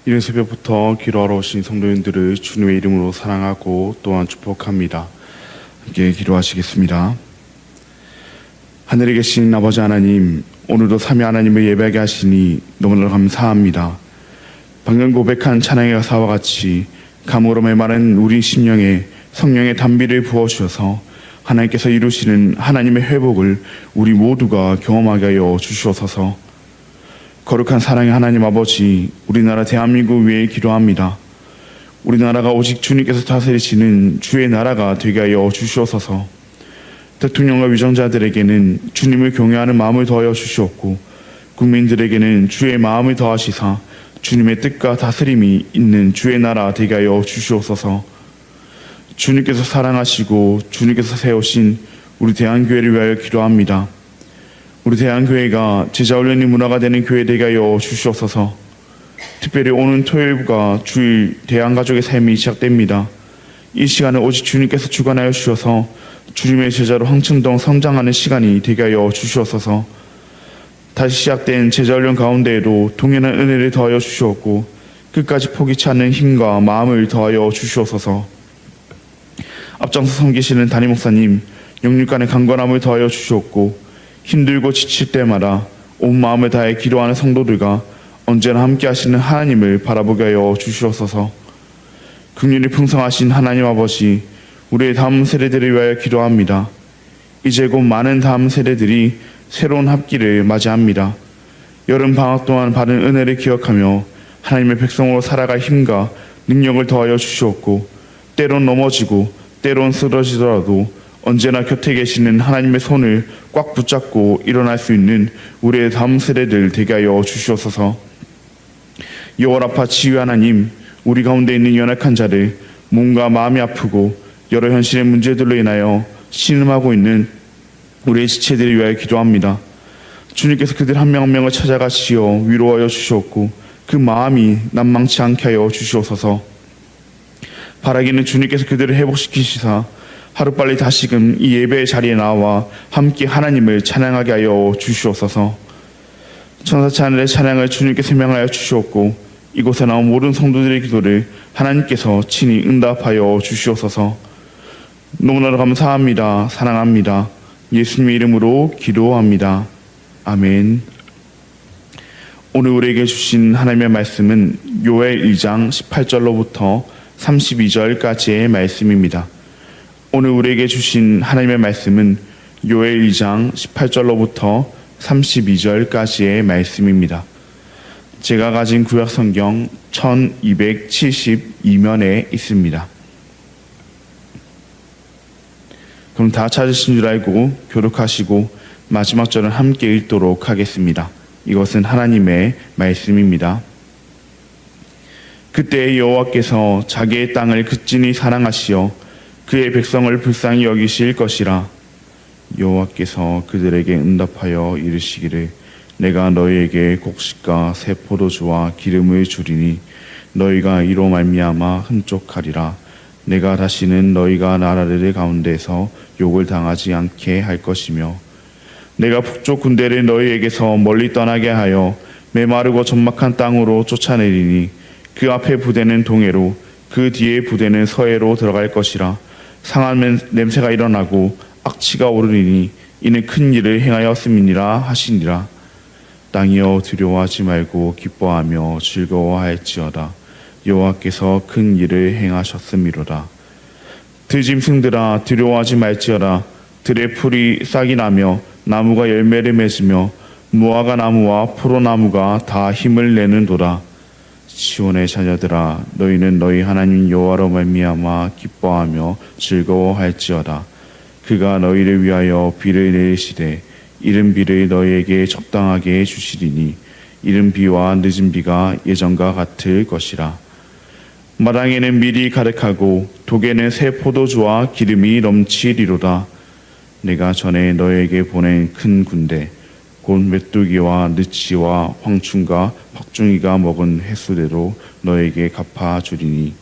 이른 새벽부터 기도하러 오신 성도님들을 주님의 이름으로 사랑하고 또한 축복합니다. 함께 기도하시겠습니다. 하늘에 계신 아버지 하나님, 오늘도 삼위 하나님을 예배하게 하시니 너무나 감사합니다. 방금 고백한 찬양의 가사와 같이 감으로 메마른 우리 심령에 성령의 단비를 부어주셔서 하나님께서 이루시는 하나님의 회복을 우리 모두가 경험하게 하여 주시옵소서. 거룩한 사랑의 하나님 아버지, 우리나라 대한민국 위해 기도합니다. 우리나라가 오직 주님께서 다스리시는 주의 나라가 되게 하여 주시옵소서. 대통령과 위정자들에게는 주님을 경외하는 마음을 더하여 주시옵고, 국민들에게는 주의 마음을 더하시사 주님의 뜻과 다스림이 있는 주의 나라 되게 하여 주시옵소서. 주님께서 사랑하시고 주님께서 세우신 우리 대한교회를 위하여 기도합니다. 우리 대한교회가 제자훈련이 문화가 되는 교회 되게 하여 주시옵소서. 특별히 오는 토요일과 주일 대한가족의 삶이 시작됩니다. 이 시간은 오직 주님께서 주관하여 주셔서 주님의 제자로 황층동 성장하는 시간이 되게 하여 주시옵소서. 다시 시작된 제자훈련 가운데에도 동일한 은혜를 더하여 주시옵고 끝까지 포기치 않는 힘과 마음을 더하여 주시옵소서. 앞장서 섬기시는 담임 목사님, 영육간의 강건함을 더하여 주시옵고 힘들고 지칠 때마다 온 마음을 다해 기도하는 성도들과 언제나 함께 하시는 하나님을 바라보게 하여 주시옵소서. 긍휼이 풍성하신 하나님 아버지, 우리의 다음 세대들을 위하여 기도합니다. 이제 곧 많은 다음 세대들이 새로운 학기를 맞이합니다. 여름 방학 동안 받은 은혜를 기억하며 하나님의 백성으로 살아갈 힘과 능력을 더하여 주시옵고, 때론 넘어지고 때론 쓰러지더라도 언제나 곁에 계시는 하나님의 손을 꽉 붙잡고 일어날 수 있는 우리의 다음 세대들 되게 하여 주시옵소서. 여호와라파 치유 하나님, 우리 가운데 있는 연약한 자들, 몸과 마음이 아프고 여러 현실의 문제들로 인하여 신음하고 있는 우리의 지체들을 위하여 기도합니다. 주님께서 그들 한 명 한 명을 찾아가시어 위로하여 주시옵고 그 마음이 난망치 않게 하여 주시옵소서. 바라기는 주님께서 그들을 회복시키시사 하루빨리 다시금 이 예배의 자리에 나와 함께 하나님을 찬양하게 하여 주시옵소서. 천사차 하늘의 찬양을 주님께서 명하여 주시옵고 이곳에 나온 모든 성도들의 기도를 하나님께서 친히 응답하여 주시옵소서. 너무나도 감사합니다. 사랑합니다. 예수님의 이름으로 기도합니다. 아멘. 오늘 우리에게 주신 하나님의 말씀은 요엘 1장 18절로부터 32절까지의 말씀입니다. 오늘 우리에게 주신 하나님의 말씀은 요엘 2장 18절로부터 32절까지의 말씀입니다. 제가 가진 구약성경 1272면에 있습니다. 그럼 다 찾으신 줄 알고 교독하시고 마지막 절은 함께 읽도록 하겠습니다. 이것은 하나님의 말씀입니다. 그때 여호와께서 자기의 땅을 극진히 사랑하시어 그의 백성을 불쌍히 여기실 것이라. 여호와께서 그들에게 응답하여 이르시기를 내가 너희에게 곡식과 새 포도주와 기름을 주리니 너희가 이로 말미암아 흠족하리라. 내가 다시는 너희가 나라들 가운데서 욕을 당하지 않게 할 것이며 내가 북쪽 군대를 너희에게서 멀리 떠나게 하여 메마르고 적막한 땅으로 쫓아내리니 그 앞에 부대는 동해로 그 뒤에 부대는 서해로 들어갈 것이라. 상한 냄새가 일어나고 악취가 오르리니 이는 큰 일을 행하였음이니라 하시니라. 땅이여 두려워하지 말고 기뻐하며 즐거워할지어다. 여호와께서 큰 일을 행하셨음이로다. 들짐승들아 두려워하지 말지어다. 들의 풀이 싹이 나며 나무가 열매를 맺으며 무화과 나무와 포도나무가 다 힘을 내는도다. 시온의 자녀들아 너희는 너희 하나님 여호와로 말미암아 기뻐하며 즐거워할지어다. 그가 너희를 위하여 비를 내리시되 이른 비를 너희에게 적당하게 주시리니 이른 비와 늦은 비가 예전과 같을 것이라. 마당에는 밀이 가득하고 독에는 새 포도주와 기름이 넘치리로다. 내가 전에 너희에게 보낸 큰 군대 곧 메뚜기와 느치와 황충과 박중이가 먹은 횟수대로 너에게 갚아주리니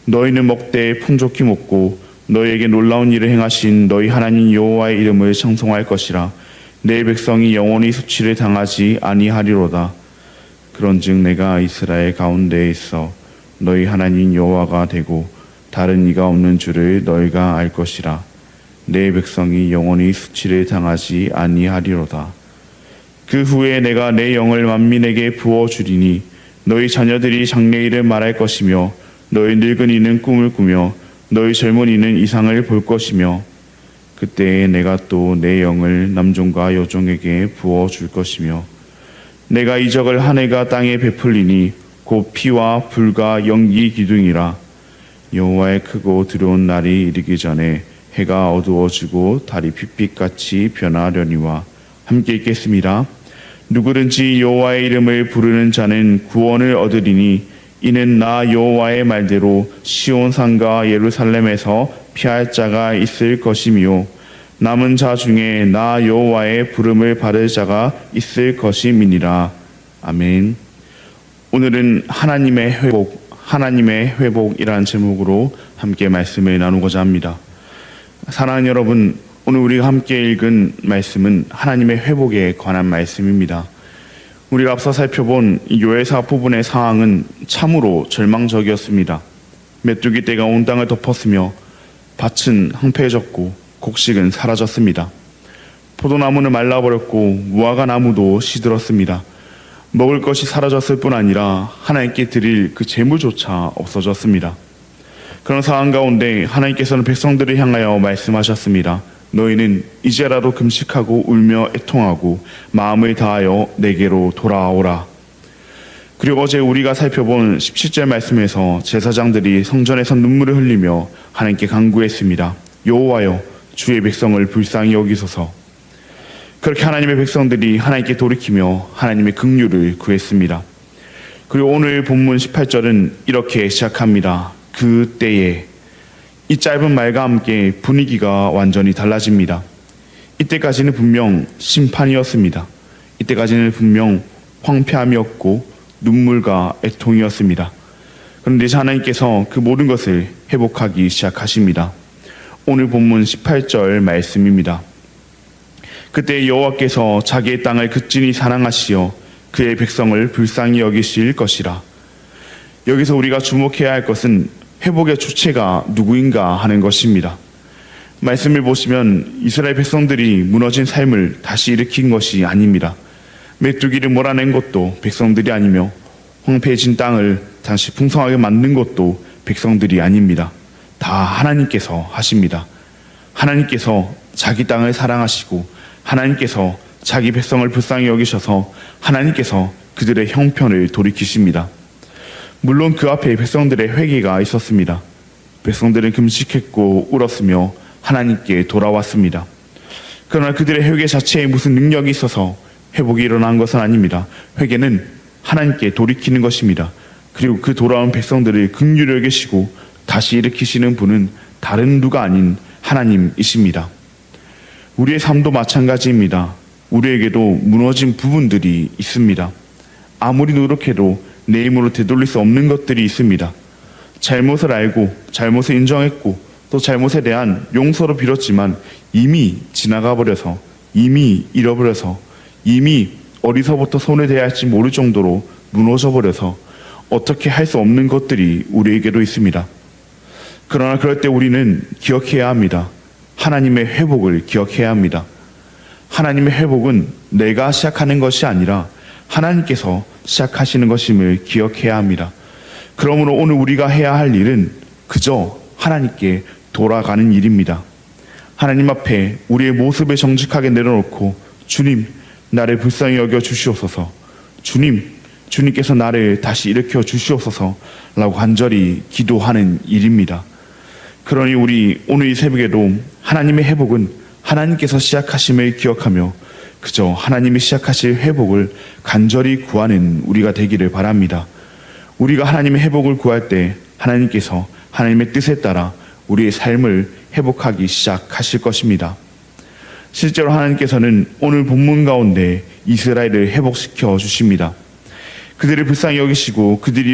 너희는 먹되 풍족히 먹고 너희에게 놀라운 일을 행하신 너희 하나님 여호와의 이름을称颂할 것이라. 내 백성이 영원히 수치를 당하지 아니하리로다. 그런즉 내가 이스라엘 가운데에 있어 너희 하나님 여호와가 되고 다른 이가 없는 줄을 너희가 알 것이라. 내 백성이 영원히 수치를 당하지 아니하리로다. 그 후에 내가 내 영을 만민에게 부어주리니 너희 자녀들이 장래일을 말할 것이며 너희 늙은이는 꿈을 꾸며 너희 젊은이는 이상을 볼 것이며 그때에 내가 또 내 영을 남종과 여종에게 부어줄 것이며 내가 이적을 한 해가 땅에 베풀리니 곧 피와 불과 연기 기둥이라. 여호와의 크고 두려운 날이 이르기 전에 해가 어두워지고 달이 핏빛같이 변하려니와. 함께 읽겠습니다. 누구든지 여호와의 이름을 부르는 자는 구원을 얻으리니 이는 나 여호와의 말대로 시온산과 예루살렘에서 피할 자가 있을 것이며 남은 자 중에 나 여호와의 부름을 받을 자가 있을 것임이니라. 아멘. 오늘은 하나님의 회복이라는 제목으로 함께 말씀을 나누고자 합니다. 사랑하는 여러분, 오늘 우리가 함께 읽은 말씀은 하나님의 회복에 관한 말씀입니다. 우리가 앞서 살펴본 요엘사 부분의 상황은 참으로 절망적이었습니다. 메뚜기 떼가 온 땅을 덮었으며 밭은 황폐해졌고 곡식은 사라졌습니다. 포도나무는 말라버렸고 무화과 나무도 시들었습니다. 먹을 것이 사라졌을 뿐 아니라 하나님께 드릴 그 재물조차 없어졌습니다. 그런 상황 가운데 하나님께서는 백성들을 향하여 말씀하셨습니다. 너희는 이제라도 금식하고 울며 애통하고 마음을 다하여 내게로 돌아오라. 그리고 어제 우리가 살펴본 17절 말씀에서 제사장들이 성전에서 눈물을 흘리며 하나님께 간구했습니다. 여호와여, 주의 백성을 불쌍히 여기소서. 그렇게 하나님의 백성들이 하나님께 돌이키며 하나님의 긍휼을 구했습니다. 그리고 오늘 본문 18절은 이렇게 시작합니다. 그때에. 이 짧은 말과 함께 분위기가 완전히 달라집니다. 이때까지는 분명 심판이었습니다. 이때까지는 분명 황폐함이었고 눈물과 애통이었습니다. 그런데 하나님께서 그 모든 것을 회복하기 시작하십니다. 오늘 본문 18절 말씀입니다. 그때 여호와께서 자기의 땅을 극진히 사랑하시어 그의 백성을 불쌍히 여기실 것이라. 여기서 우리가 주목해야 할 것은 회복의 주체가 누구인가 하는 것입니다. 말씀을 보시면 이스라엘 백성들이 무너진 삶을 다시 일으킨 것이 아닙니다. 메뚜기를 몰아낸 것도 백성들이 아니며 황폐해진 땅을 다시 풍성하게 만든 것도 백성들이 아닙니다. 다 하나님께서 하십니다. 하나님께서 자기 땅을 사랑하시고 하나님께서 자기 백성을 불쌍히 여기셔서 하나님께서 그들의 형편을 돌이키십니다. 물론 그 앞에 백성들의 회개가 있었습니다. 백성들은 금식했고 울었으며 하나님께 돌아왔습니다. 그러나 그들의 회개 자체에 무슨 능력이 있어서 회복이 일어난 것은 아닙니다. 회개는 하나님께 돌이키는 것입니다. 그리고 그 돌아온 백성들을 긍휼히 여기시고 다시 일으키시는 분은 다른 누가 아닌 하나님이십니다. 우리의 삶도 마찬가지입니다. 우리에게도 무너진 부분들이 있습니다. 아무리 노력해도 내 힘으로 되돌릴 수 없는 것들이 있습니다. 잘못을 알고 잘못을 인정했고 또 잘못에 대한 용서로 빌었지만 이미 지나가 버려서 이미 잃어버려서 이미 어디서부터 손을 대야 할지 모를 정도로 무너져 버려서 어떻게 할 수 없는 것들이 우리에게도 있습니다. 그러나 그럴 때 우리는 기억해야 합니다. 하나님의 회복을 기억해야 합니다. 하나님의 회복은 내가 시작하는 것이 아니라 하나님께서 시작하시는 것임을 기억해야 합니다. 그러므로 오늘 우리가 해야 할 일은 그저 하나님께 돌아가는 일입니다. 하나님 앞에 우리의 모습을 정직하게 내려놓고 주님, 나를 불쌍히 여겨 주시옵소서. 주님께서 나를 다시 일으켜 주시옵소서 라고 간절히 기도하는 일입니다. 그러니 우리 오늘 이 새벽에도 하나님의 회복은 하나님께서 시작하심을 기억하며 그저 하나님이 시작하실 회복을 간절히 구하는 우리가 되기를 바랍니다. 우리가 하나님의 회복을 구할 때 하나님께서 하나님의 뜻에 따라 우리의 삶을 회복하기 시작하실 것입니다. 실제로 하나님께서는 오늘 본문 가운데 이스라엘을 회복시켜 주십니다. 그들을 불쌍히 여기시고 그들이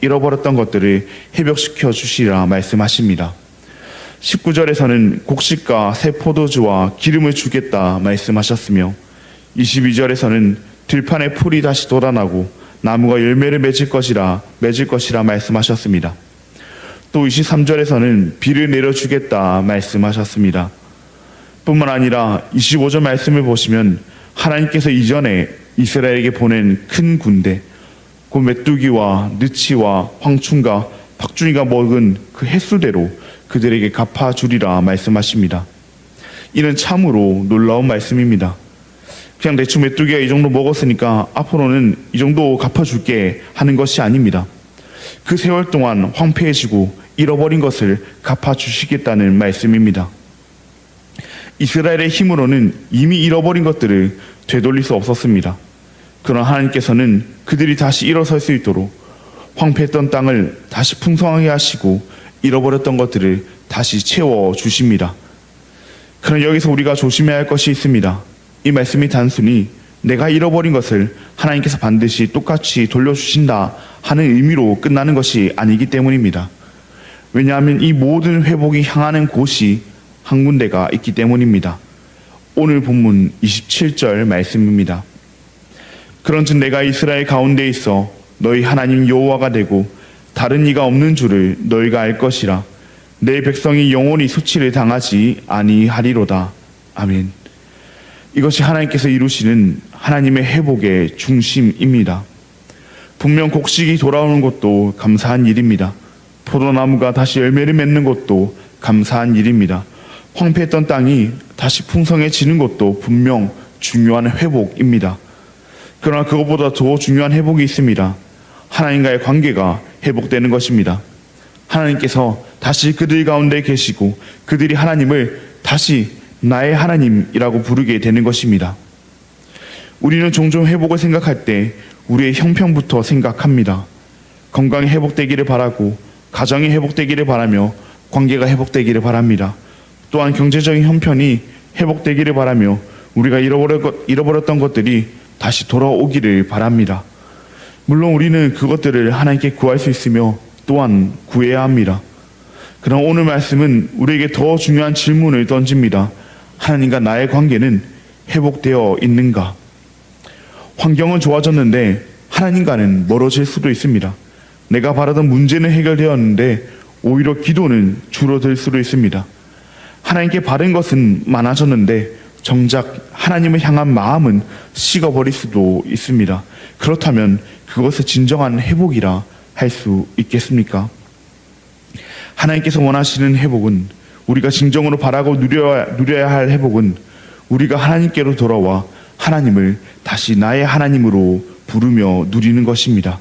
잃어버렸던 것들을 회복시켜 주시리라 말씀하십니다. 19절에서는 곡식과 새 포도주와 기름을 주겠다 말씀하셨으며 22절에서는 들판에 풀이 다시 돋아나고 나무가 열매를 맺을 것이라 말씀하셨습니다. 또 23절에서는 비를 내려주겠다 말씀하셨습니다. 뿐만 아니라 25절 말씀을 보시면 하나님께서 이전에 이스라엘에게 보낸 큰 군대, 곧 메뚜기와 느치와 황충과 박중이가 먹은 그 횟수대로 그들에게 갚아주리라 말씀하십니다. 이는 참으로 놀라운 말씀입니다. 그냥 대충 메뚜기가 이 정도 먹었으니까 앞으로는 이 정도 갚아줄게 하는 것이 아닙니다. 그 세월 동안 황폐해지고 잃어버린 것을 갚아주시겠다는 말씀입니다. 이스라엘의 힘으로는 이미 잃어버린 것들을 되돌릴 수 없었습니다. 그러나 하나님께서는 그들이 다시 일어설 수 있도록 황폐했던 땅을 다시 풍성하게 하시고 잃어버렸던 것들을 다시 채워주십니다. 그러나 여기서 우리가 조심해야 할 것이 있습니다. 이 말씀이 단순히 내가 잃어버린 것을 하나님께서 반드시 똑같이 돌려주신다 하는 의미로 끝나는 것이 아니기 때문입니다. 왜냐하면 이 모든 회복이 향하는 곳이 한 군데가 있기 때문입니다. 오늘 본문 27절 말씀입니다. 그런즉 내가 이스라엘 가운데 있어 너희 하나님 여호와가 되고 다른 이가 없는 줄을 너희가 알 것이라. 내 백성이 영원히 수치를 당하지 아니하리로다. 아멘. 이것이 하나님께서 이루시는 하나님의 회복의 중심입니다. 분명 곡식이 돌아오는 것도 감사한 일입니다. 포도나무가 다시 열매를 맺는 것도 감사한 일입니다. 황폐했던 땅이 다시 풍성해지는 것도 분명 중요한 회복입니다. 그러나 그것보다 더 중요한 회복이 있습니다. 하나님과의 관계가 회복되는 것입니다. 하나님께서 다시 그들 가운데 계시고 그들이 하나님을 다시 나의 하나님이라고 부르게 되는 것입니다. 우리는 종종 회복을 생각할 때 우리의 형편부터 생각합니다. 건강이 회복되기를 바라고 가정이 회복되기를 바라며 관계가 회복되기를 바랍니다. 또한 경제적인 형편이 회복되기를 바라며 우리가 잃어버렸던 것들이 다시 돌아오기를 바랍니다. 물론 우리는 그것들을 하나님께 구할 수 있으며 또한 구해야 합니다. 그러나 오늘 말씀은 우리에게 더 중요한 질문을 던집니다. 하나님과 나의 관계는 회복되어 있는가? 환경은 좋아졌는데 하나님과는 멀어질 수도 있습니다. 내가 바라던 문제는 해결되었는데 오히려 기도는 줄어들 수도 있습니다. 하나님께 바른 것은 많아졌는데 정작 하나님을 향한 마음은 식어버릴 수도 있습니다. 그렇다면 그것을 진정한 회복이라 할 수 있겠습니까? 하나님께서 원하시는 회복은, 우리가 진정으로 바라고 누려야 할 회복은 우리가 하나님께로 돌아와 하나님을 다시 나의 하나님으로 부르며 누리는 것입니다.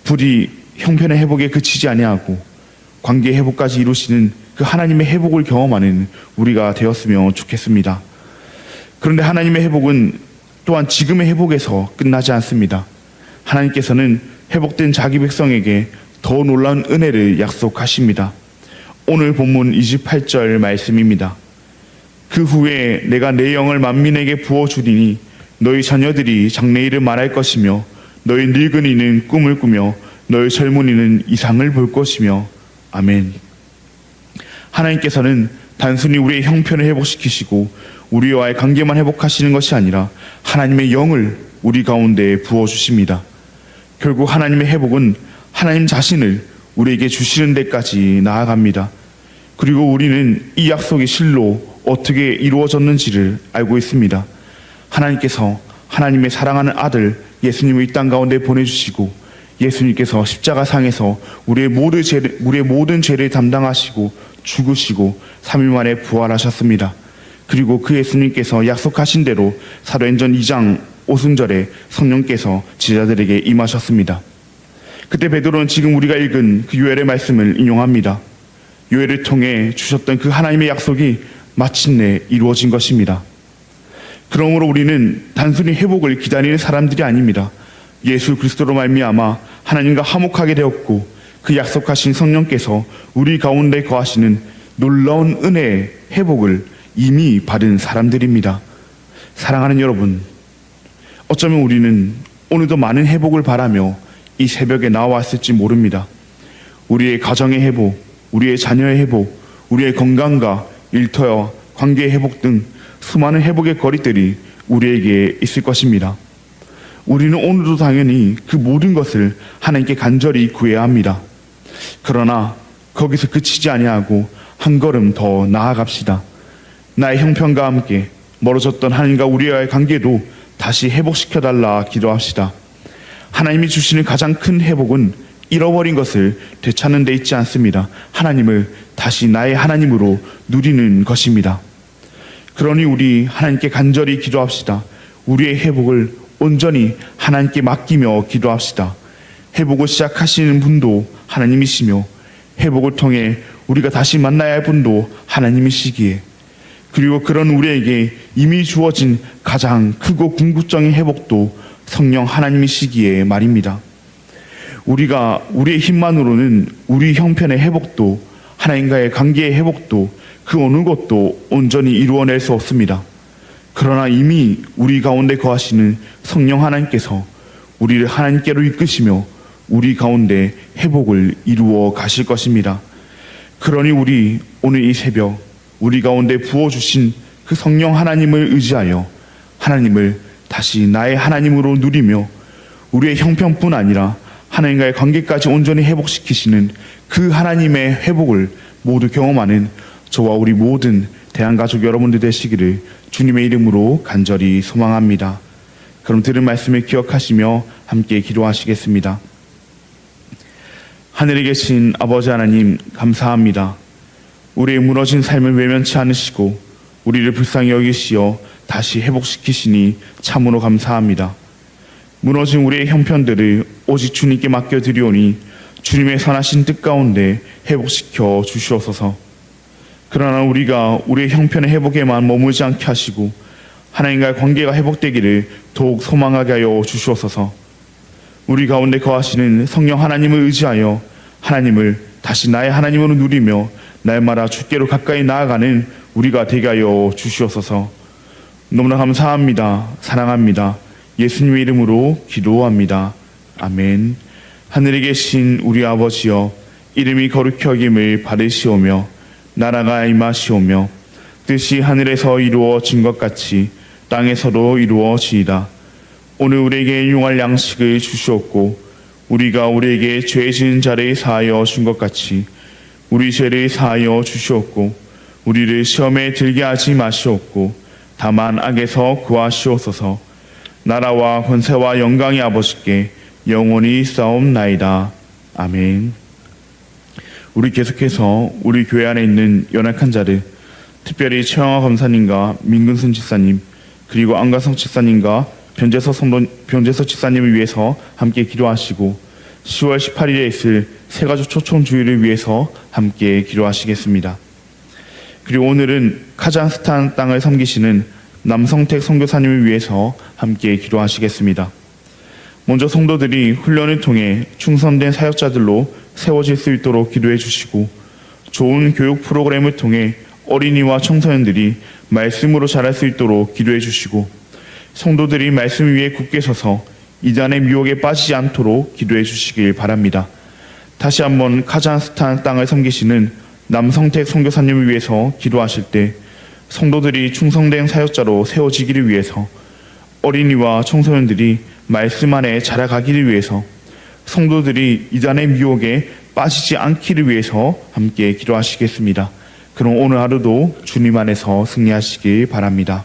부디 형편의 회복에 그치지 아니하고 관계 회복까지 이루시는 그 하나님의 회복을 경험하는 우리가 되었으면 좋겠습니다. 그런데 하나님의 회복은 또한 지금의 회복에서 끝나지 않습니다. 하나님께서는 회복된 자기 백성에게 더 놀라운 은혜를 약속하십니다. 오늘 본문 28절 말씀입니다. 그 후에 내가 내 영을 만민에게 부어주리니 너희 자녀들이 장래일을 말할 것이며 너희 늙은이는 꿈을 꾸며 너희 젊은이는 이상을 볼 것이며. 아멘. 하나님께서는 단순히 우리의 형편을 회복시키시고 우리와의 관계만 회복하시는 것이 아니라 하나님의 영을 우리 가운데 부어주십니다. 결국 하나님의 회복은 하나님 자신을 우리에게 주시는 데까지 나아갑니다. 그리고 우리는 이 약속이 실로 어떻게 이루어졌는지를 알고 있습니다. 하나님께서 하나님의 사랑하는 아들 예수님을 이 땅 가운데 보내주시고 예수님께서 십자가상에서 우리의 모든 죄를 담당하시고 죽으시고 3일 만에 부활하셨습니다. 그리고 그 예수님께서 약속하신 대로 사도행전 2장 오순절에 성령께서 제자들에게 임하셨습니다. 그때 베드로는 지금 우리가 읽은 그 요엘의 말씀을 인용합니다. 요엘을 통해 주셨던 그 하나님의 약속이 마침내 이루어진 것입니다. 그러므로 우리는 단순히 회복을 기다리는 사람들이 아닙니다. 예수 그리스도로 말미암아 하나님과 화목하게 되었고 그 약속하신 성령께서 우리 가운데 거하시는 놀라운 은혜의 회복을 이미 받은 사람들입니다. 사랑하는 여러분, 어쩌면 우리는 오늘도 많은 회복을 바라며 이 새벽에 나와왔을지 모릅니다. 우리의 가정의 회복, 우리의 자녀의 회복, 우리의 건강과 일터와 관계의 회복 등 수많은 회복의 거리들이 우리에게 있을 것입니다. 우리는 오늘도 당연히 그 모든 것을 하나님께 간절히 구해야 합니다. 그러나 거기서 그치지 아니하고 한 걸음 더 나아갑시다. 나의 형편과 함께 멀어졌던 하나님과 우리와의 관계도 다시 회복시켜달라 기도합시다. 하나님이 주시는 가장 큰 회복은 잃어버린 것을 되찾는 데 있지 않습니다. 하나님을 다시 나의 하나님으로 누리는 것입니다. 그러니 우리 하나님께 간절히 기도합시다. 우리의 회복을 온전히 하나님께 맡기며 기도합시다. 회복을 시작하시는 분도 하나님이시며 회복을 통해 우리가 다시 만나야 할 분도 하나님이시기에, 그리고 그런 우리에게 이미 주어진 가장 크고 궁극적인 회복도 성령 하나님이시기에 말입니다. 우리가 우리의 힘만으로는 우리 형편의 회복도 하나님과의 관계의 회복도 그 어느 것도 온전히 이루어낼 수 없습니다. 그러나 이미 우리 가운데 거하시는 성령 하나님께서 우리를 하나님께로 이끄시며 우리 가운데 회복을 이루어 가실 것입니다. 그러니 우리 오늘 이 새벽 우리 가운데 부어주신 그 성령 하나님을 의지하여 하나님을 다시 나의 하나님으로 누리며 우리의 형편뿐 아니라 하나님과의 관계까지 온전히 회복시키시는 그 하나님의 회복을 모두 경험하는 저와 우리 모든 대한가족 여러분들 되시기를 주님의 이름으로 간절히 소망합니다. 그럼 들은 말씀을 기억하시며 함께 기도하시겠습니다. 하늘에 계신 아버지 하나님, 감사합니다. 우리의 무너진 삶을 외면치 않으시고 우리를 불쌍히 여기시어 다시 회복시키시니 참으로 감사합니다. 무너진 우리의 형편들을 오직 주님께 맡겨드리오니 주님의 선하신 뜻 가운데 회복시켜 주시옵소서. 그러나 우리가 우리의 형편의 회복에만 머물지 않게 하시고 하나님과의 관계가 회복되기를 더욱 소망하게 하여 주시옵소서. 우리 가운데 거하시는 성령 하나님을 의지하여 하나님을 다시 나의 하나님으로 누리며 날마다 주께로 가까이 나아가는 우리가 되게 하여 주시옵소서. 너무나 감사합니다. 사랑합니다. 예수님의 이름으로 기도합니다. 아멘. 하늘에 계신 우리 아버지여, 이름이 거룩히 여김을 받으시오며 나라가 임하시오며 뜻이 하늘에서 이루어진 것 같이 땅에서도 이루어지이다. 오늘 우리에게 용할 양식을 주시옵고 우리가 우리에게 죄 지은 자를 사하여 준 것 같이 우리 죄를 사하여 주시옵고 우리를 시험에 들게 하지 마시옵고 다만 악에서 구하시옵소서. 나라와 권세와 영광이 아버지께 영원히 싸움나이다. 아멘. 우리 계속해서 우리 교회 안에 있는 연약한 자들, 특별히 최영화 검사님과 민근순 집사님, 그리고 안가성 집사님과 변재서 집사님을 위해서 함께 기도하시고 10월 18일에 있을 새가족 초청 주일을 위해서 함께 기도하시겠습니다. 그리고 오늘은 카자흐스탄 땅을 섬기시는 남성택 선교사님을 위해서 함께 기도하시겠습니다. 먼저 성도들이 훈련을 통해 충성된 사역자들로 세워질 수 있도록 기도해 주시고, 좋은 교육 프로그램을 통해 어린이와 청소년들이 말씀으로 자랄 수 있도록 기도해 주시고, 성도들이 말씀 위에 굳게 서서 이단의 미혹에 빠지지 않도록 기도해 주시길 바랍니다. 다시 한번 카자흐스탄 땅을 섬기시는 남성택 선교사님을 위해서 기도하실 때 성도들이 충성된 사역자로 세워지기를 위해서, 어린이와 청소년들이 말씀 안에 자라가기를 위해서, 성도들이 이단의 미혹에 빠지지 않기를 위해서 함께 기도하시겠습니다. 그럼 오늘 하루도 주님 안에서 승리하시길 바랍니다.